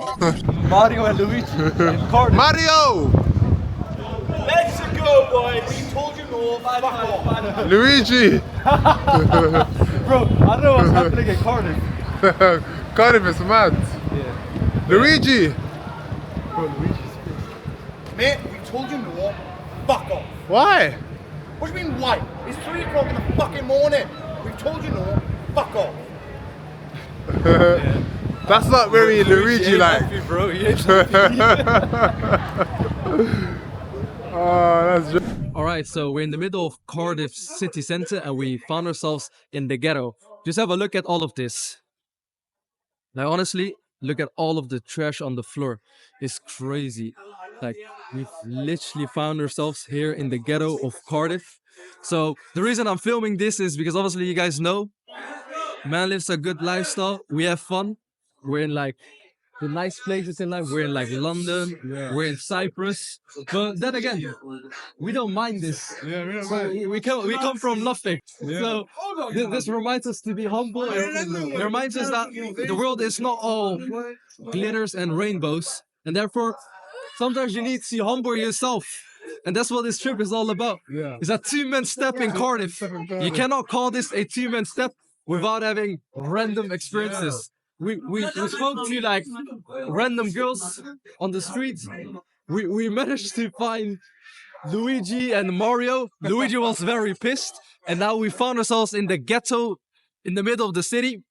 Mario and Luigi. Mario! Let's go, boys. We told you no. Fuck off. Luigi! Bro, I don't know what's happening in Cardiff. Cardiff is mad. Yeah. Luigi! Bro, Luigi's mate, we told you no. Fuck off. Why? What do you mean why? It's 3 o'clock in the fucking morning. We've told you no. Fuck off. That's not very Luigi like. bro. Oh, that's Alright, so we're in the middle of Cardiff city centre and we found ourselves in the ghetto. Just have a look at all of this. Like honestly, look at all of the trash on the floor. It's crazy. Like we've literally found ourselves here in the ghetto of Cardiff. So the reason I'm filming this is because obviously you guys know, man lives a good lifestyle. We have fun. We're in like the nice places in life. We're in like London. Yeah. We're in Cyprus. But then again, we don't mind this. Yeah, we don't So mind. we come from nothing. Yeah. So this reminds us to be humble. It reminds us that the world is not all glitters and rainbows, and therefore sometimes you need to humble yourself. And that's what this trip is all about. Yeah. It's a 2-man step in Cardiff. You cannot call this a 2-man step without having random experiences. We spoke to like random girls on the streets. We managed to find Luigi and Mario. Luigi was very pissed, and now we found ourselves in the ghetto in the middle of the city.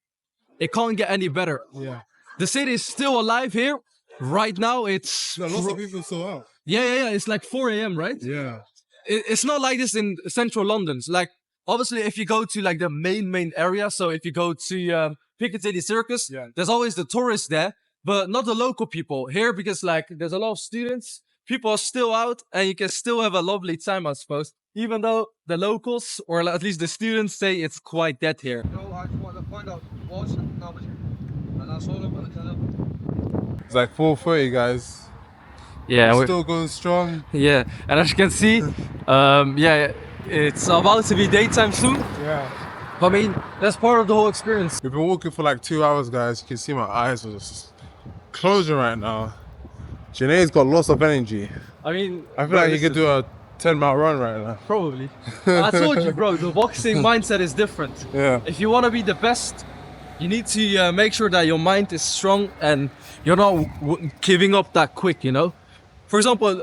It can't get any better. Yeah. The city is still alive here. Right now it's No, lots of people saw out. yeah. It's like 4 a.m. right? Yeah. It's not like this in central London. It's like obviously if you go to like the main area, so if you go to Piccadilly Circus, Yeah. there's always the tourists there, but not the local people here because like there's a lot of students. People are still out and you can still have a lovely time, I suppose. Even though the locals or at least the students say it's quite dead here. It's like 4:30, guys. Yeah, Still going strong. yeah, and as you can see, yeah, it's about to be daytime soon. Yeah. I mean, that's part of the whole experience. We've been walking for like 2 hours, guys. You can see my eyes are just closing right now. Janae's got lots of energy. I mean, I feel like you could do a 10-mile run right now. probably. I told you, bro, the boxing mindset is different. Yeah. If you want to be the best, you need to make sure that your mind is strong and you're not giving up that quick, you know? For example,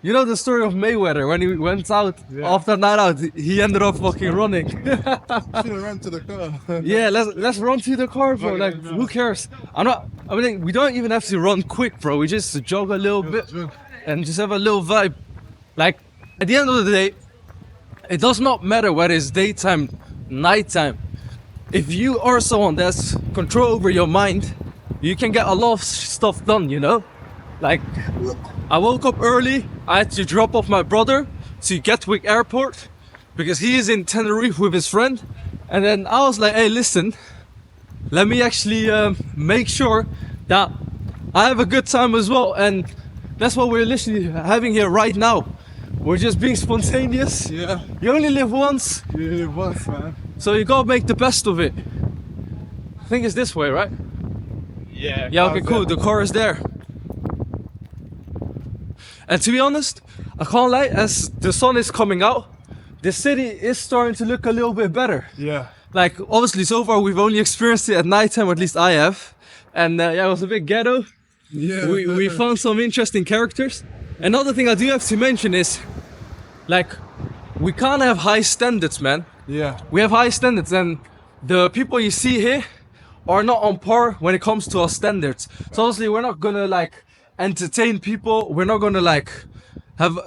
you know the story of Mayweather when he went out after a night out, he ended up fucking running. Should have ran to the car. Yeah, let's run to the car, bro. Like, who cares? I mean, we don't even have to run quick, bro. We just jog a little bit and just have a little vibe. Like, at the end of the day, it does not matter whether it's daytime, nighttime. If you are someone that's control over your mind, you can get a lot of stuff done, you know? Like, I woke up early, I had to drop off my brother to Gatwick Airport because he is in Tenerife with his friend. And then I was like, hey, listen, let me actually make sure that I have a good time as well. And that's what we're literally having here right now. We're just being spontaneous. Yeah. You only live once, You live once, man. so you gotta make the best of it. I think it's this way, right? Yeah. Yeah, okay, cool. The car is there. And to be honest, I can't lie, as the sun is coming out, the city is starting to look a little bit better. Yeah. Like, obviously, so far we've only experienced it at nighttime, or at least I have. And yeah, it was a bit ghetto. Yeah. We found some interesting characters. Another thing I do have to mention is, like, we can't have high standards, man. Yeah. We have high standards, and the people you see here are not on par when it comes to our standards. So obviously we're not gonna like entertain people. We're not gonna like have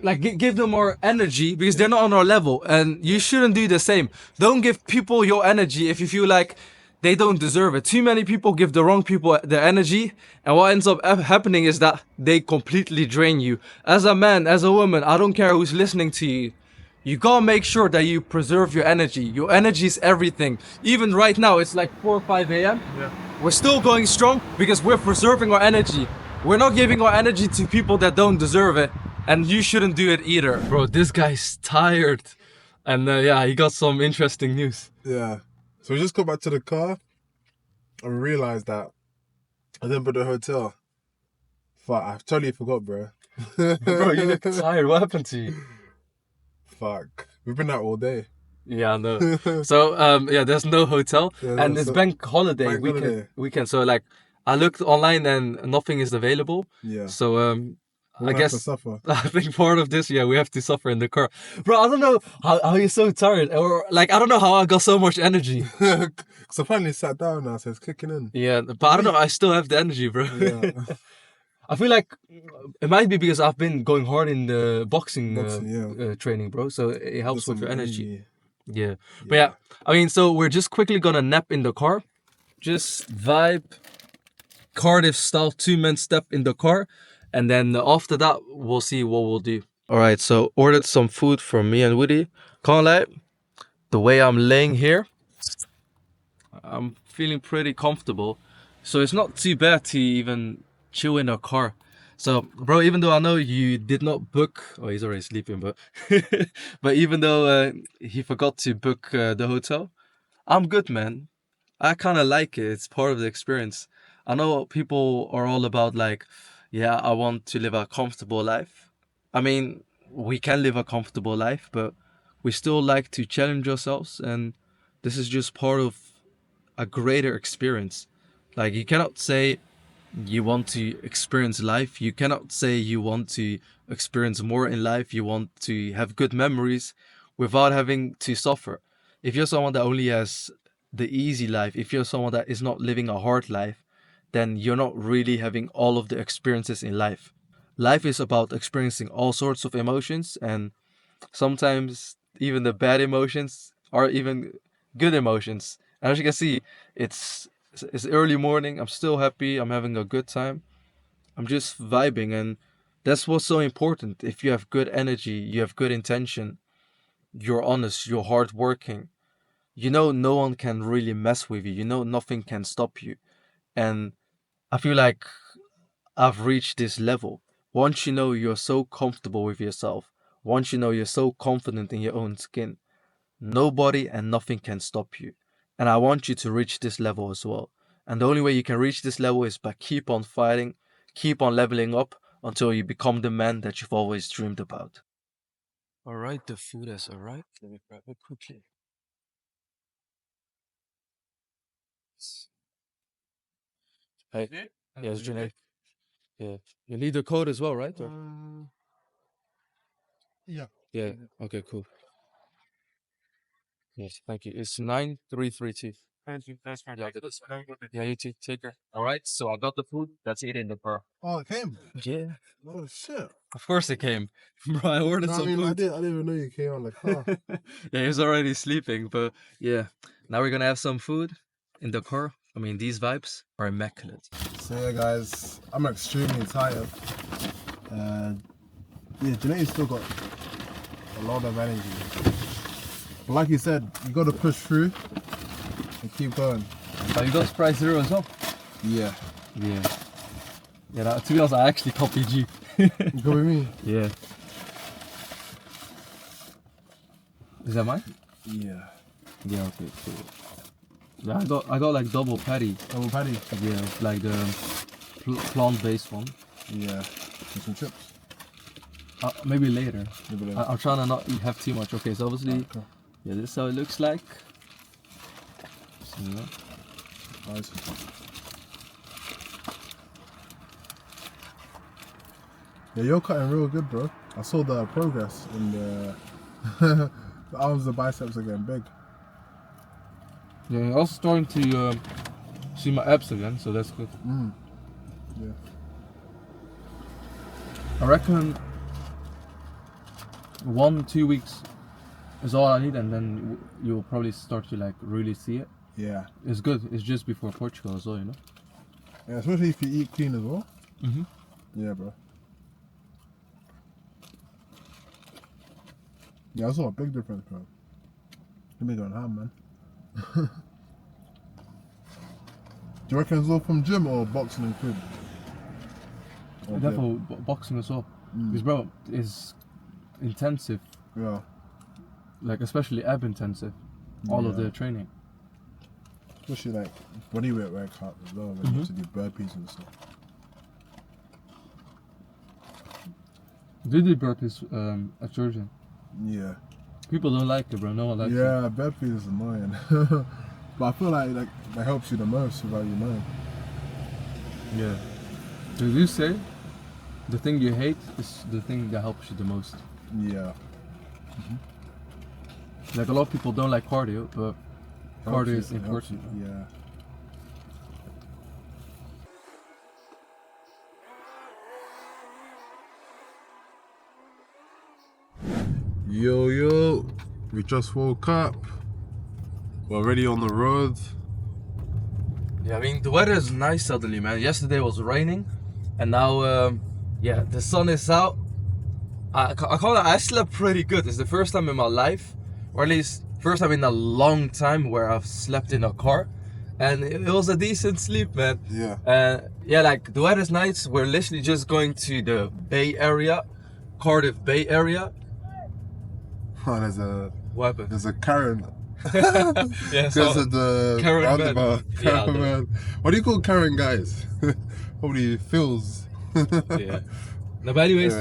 like give them our energy because they're not on our level, and you shouldn't do the same. Don't give people your energy if you feel like they don't deserve it. Too many people give the wrong people their energy, and what ends up happening is that they completely drain you. As a man, as a woman, I don't care who's listening to you. You gotta make sure that you preserve your energy. Your energy is everything. Even right now, it's like 4 or 5 a.m. Yeah. We're still going strong because we're preserving our energy. We're not giving our energy to people that don't deserve it. And you shouldn't do it either. Bro, this guy's tired. And yeah, he got some interesting news. Yeah. So we just got back to the car and we realized that I didn't book the hotel. Fuck, I totally forgot, bro. Bro, you look tired. What happened to you? Fuck. We've been out all day. Yeah, I know. So, yeah, there's no hotel. Yeah, and it's bank holiday weekend. So, like, I looked online and nothing is available. Yeah. So, We're I gonna have guess to suffer. I think part of this, yeah, we have to suffer in the car. Bro, I don't know how you're so tired. Or, like, I don't know how I got so much energy. Because I finally sat down now, so it's kicking in. Yeah, but I don't know. I still have the energy, bro. Yeah. I feel like it might be because I've been going hard in the boxing training, bro. So it helps with your energy. Yeah. But yeah, I mean, so we're just quickly gonna nap in the car. Just vibe, Cardiff style 2-man step in the car. And then after that, we'll see what we'll do. All right, so ordered some food from me and Woody. Can't lie, the way I'm laying here, I'm feeling pretty comfortable. So it's not too bad to even chill in a car. So, bro, even though I know you did not book, oh, he's already sleeping, but but even though he forgot to book the hotel, I'm good, man. I kind of like it. It's part of the experience. I know people are all about like, yeah, I want to live a comfortable life. I mean, we can live a comfortable life, but we still like to challenge ourselves, and this is just part of a greater experience. Like, you cannot say you want to experience life. You cannot say you want to experience more in life. You want to have good memories without having to suffer. If you're someone that only has the easy life, if you're someone that is not living a hard life, then you're not really having all of the experiences in life. Life is about experiencing all sorts of emotions, and sometimes even the bad emotions are even good emotions. And as you can see, it's early morning. I'm still happy. I'm having a good time. I'm just vibing, and that's what's so important. If you have good energy, you have good intention, you're honest, you're hardworking, you know no one can really mess with you. You know nothing can stop you. And I feel like I've reached this level. Once you know you're so comfortable with yourself, once you know you're so confident in your own skin, nobody and nothing can stop you. And I want you to reach this level as well. And the only way you can reach this level is by keep on fighting, keep on leveling up until you become the man that you've always dreamed about. All right, the food has arrived. Let me grab it quickly. Hey, yes, Junaid. Yeah, you need the code as well, right? Or? Yeah. Yeah. Okay, cool. Yes, thank you. It's 9332. Thank you. That's fantastic. Yeah, you too. Take care. All right, so I got the food. That's it in the car. Oh, it came? Yeah. Oh, shit. Of course it came. Bro, I ordered No, some food. I didn't even know you came on the car. Yeah, he was already sleeping, but yeah. Now we're gonna have some food in the car. I mean, these vibes are immaculate. So yeah, guys, I'm extremely tired. Yeah, Janae's still got a lot of energy. But like you said, you got to push through and keep going. So you got Sprite Zero as well? Yeah. Yeah. Yeah, to be honest, I actually copied you. You go with me? Yeah. Is that mine? Yeah. Yeah, okay, cool. Yeah, I got like double patty. Double patty? Yeah, like the plant-based one. Yeah. And some chips. Maybe later. Maybe later. I'm trying to not have too much. Okay, so obviously, Okay. yeah, this is how it looks like. So, Nice. Yeah, you're cutting real good, bro. I saw the progress in the the arms, the biceps are getting big. yeah, I'm also starting to see my abs again, so that's good. Yeah. I reckon 1-2 weeks is all I need, and then you'll probably start to like really see it. Yeah. It's good. It's just before Portugal as well, you know. Yeah, especially if you eat clean as well. Mhm. Yeah, bro. Yeah, I saw a big difference, bro. You've been going ham, man. Do you reckon it's all from gym or boxing and food? Or Definitely boxing as well. Because bro, it's intensive, yeah. like especially ab intensive. All of Yeah. the training. Especially like bodyweight workout as well, when you have to do burpees and stuff. Did you burpees at Georgia? Yeah. People don't like it, bro. No one likes it. Yeah, burpees is annoying. But I feel like that helps you the most without you knowing. Yeah. Did you say the thing you hate is the thing that helps you the most? Yeah. Like a lot of people don't like cardio, but Helps cardio you- is it helps important. you, Yeah. Yo, we just woke up. We're already on the road. Yeah, I mean the weather is nice suddenly, man. Yesterday was raining, and now, yeah, the sun is out. I slept pretty good. It's the first time in my life, or at least first time in a long time where I've slept in a car, and it was a decent sleep, man. Yeah. Yeah, like the weather's nice. We're literally just going to the Bay Area, Cardiff Bay Area. Oh, What happened? there's a Karen. Yeah, Because so of the Karen roundabout. man. Yeah, Karen man. What do you call Karen guys? Probably Phil's. yeah. No, but anyways,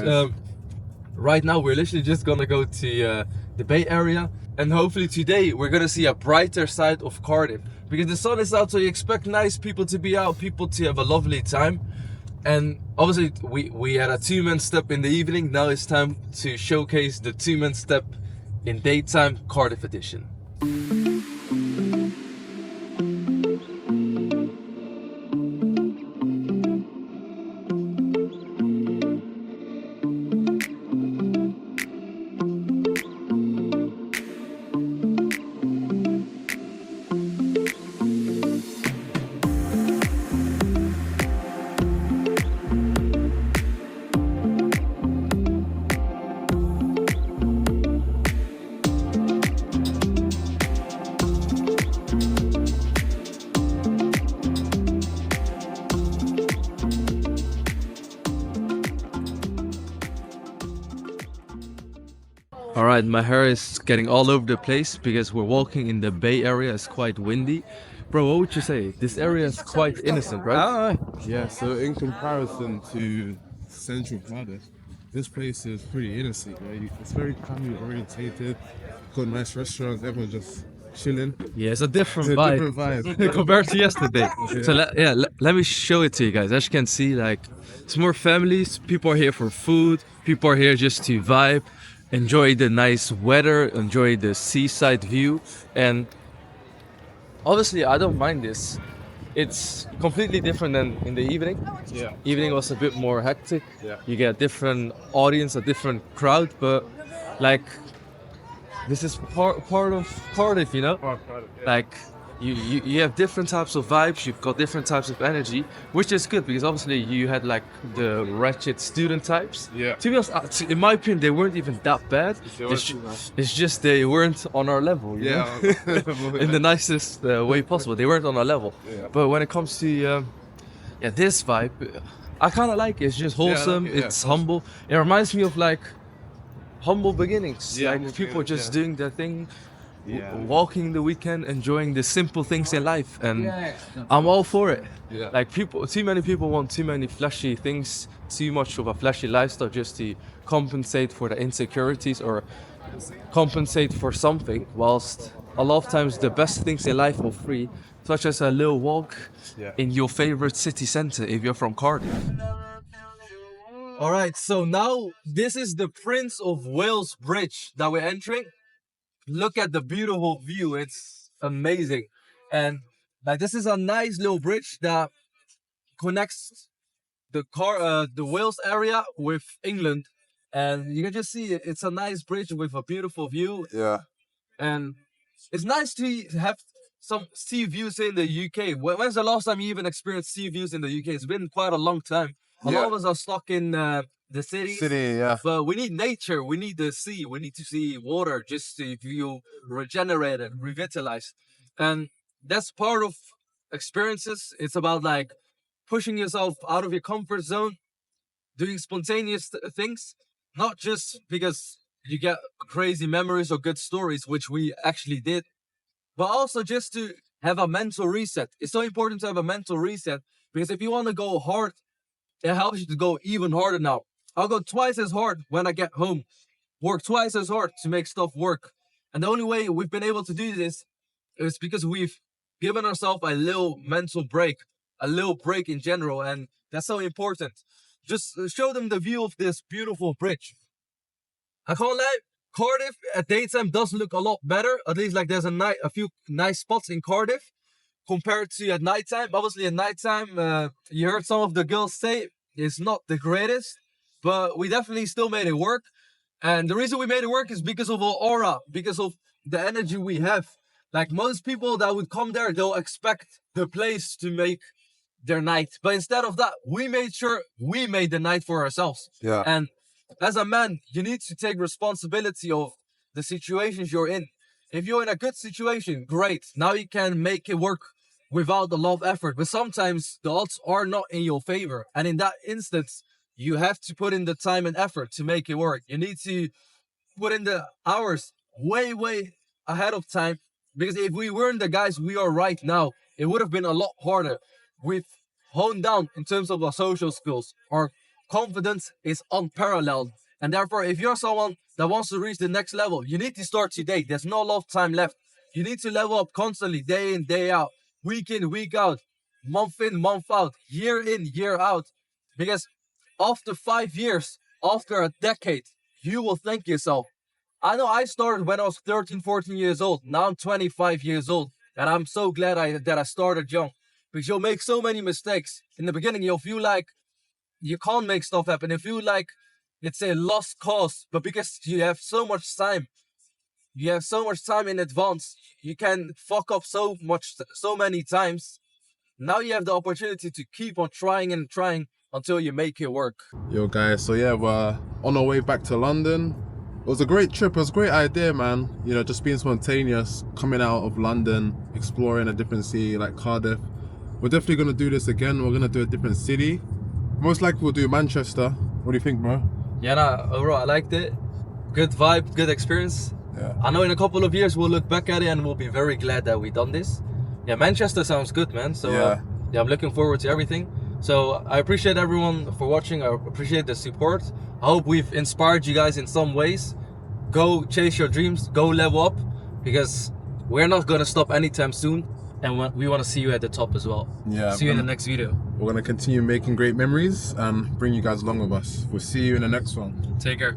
right now we're literally just gonna go to the Bay Area, and hopefully today we're gonna see a brighter side of Cardiff, because the sun is out, so you expect nice people to be out, people to have a lovely time. And obviously we had a 2-man step in the evening. Now it's time to showcase the 2-man step in daytime, Cardiff edition. Alright, my hair is getting all over the place because we're walking in the Bay Area. It's quite windy. Bro, what would you say? This area is quite innocent, right? Yeah, so in comparison to Central Cardiff, this place is pretty innocent. Yeah? It's very family orientated. Got nice restaurants, everyone just chilling. Yeah, it's a different It's a vibe, different vibe. compared to yesterday. So let me show it to you guys. As you can see, like, it's more families. People are here for food. People are here just to vibe, enjoy the nice weather, enjoy the seaside view. And obviously I don't mind this. It's completely different than in the evening. Yeah. Evening was a bit more hectic. Yeah. You get a different audience, a different crowd, but like this is part of Cardiff, you know? Like you have different types of vibes, you've got different types of energy, which is good because obviously you had like the wretched student types. Yeah. To be honest, in my opinion, they weren't even that bad. It's just they weren't on our level. You know? In the nicest way possible, they weren't on our level. Yeah. But when it comes to this vibe, I kind of like it. It's just wholesome. Yeah, It's humble. It reminds me of like humble beginnings. Yeah, Like humble people beginnings, just yeah. doing their thing. Yeah. Walking the weekend, enjoying the simple things in life, and I'm all for it. Yeah. Like too many people want too many flashy things, too much of a flashy lifestyle just to compensate for the insecurities or compensate for something, whilst a lot of times the best things in life are free, such as a little walk in your favorite city center if you're from Cardiff. All right, so now this is the Prince of Wales Bridge that we're entering. Look at the beautiful view, it's amazing. And like this is a nice little bridge that connects the Wales area with England. And you can just see it's a nice bridge with a beautiful view. Yeah. And it's nice to have some sea views in the UK. When's the last time you even experienced sea views in the UK? It's been quite a long time. A lot of us are stuck in the city. Yeah. But we need nature. We need the sea. We need to see water just to feel regenerated, revitalized. And that's part of experiences. It's about like pushing yourself out of your comfort zone, doing spontaneous things, not just because you get crazy memories or good stories, which we actually did, but also just to have a mental reset. It's so important to have a mental reset because if you want to go hard, it helps you to go even harder now. I'll go twice as hard when I get home, work twice as hard to make stuff work. And the only way we've been able to do this is because we've given ourselves a little mental break, a little break in general. And that's so important. Just show them the view of this beautiful bridge. I can't lie, Cardiff at daytime does look a lot better. At least like there's a few nice spots in Cardiff compared to at nighttime. Obviously at nighttime, you heard some of the girls say it's not the greatest, but we definitely still made it work. And the reason we made it work is because of our aura, because of the energy we have. Like most people that would come there, they'll expect the place to make their night. But instead of that, we made sure we made the night for ourselves. Yeah. And as a man, you need to take responsibility of the situations you're in. If you're in a good situation, great. Now you can make it work without a lot of effort. But sometimes the odds are not in your favor. And in that instance, you have to put in the time and effort to make it work. You need to put in the hours way, way ahead of time. Because if we weren't the guys we are right now, it would have been a lot harder. We've honed down in terms of our social skills. Our confidence is unparalleled. And therefore, if you're someone that wants to reach the next level, you need to start today. There's no lot of time left. You need to level up constantly, day in, day out, week in, week out, month in, month out, year in, year out. Because after 5 years, after a decade, you will thank yourself. I know I started when I was 13, 14 years old. Now I'm 25 years old. And I'm so glad that I started young. Because you'll make so many mistakes. In the beginning, you'll feel like you can't make stuff happen. You feel like it's a lost cause. But because you have so much time, you have so much time in advance, you can fuck up so many times. Now you have the opportunity to keep on trying and trying until you make it work. Yo guys, so yeah, we're on our way back to London. It was a great trip, it was a great idea, man. You know, just being spontaneous, coming out of London, exploring a different city like Cardiff. We're definitely gonna do this again. We're gonna do a different city. Most likely we'll do Manchester. What do you think, bro? Yeah, nah, overall I liked it. Good vibe, good experience. Yeah. I know in a couple of years we'll look back at it and we'll be very glad that we done this. Yeah, Manchester sounds good, man. So yeah, I'm looking forward to everything. So I appreciate everyone for watching. I appreciate the support. I hope we've inspired you guys in some ways. Go chase your dreams, go level up, because we're not gonna stop anytime soon. And we want to see you at the top as well. Yeah. See you in the next video. We're gonna continue making great memories and bring you guys along with us. We'll see you in the next one. Take care.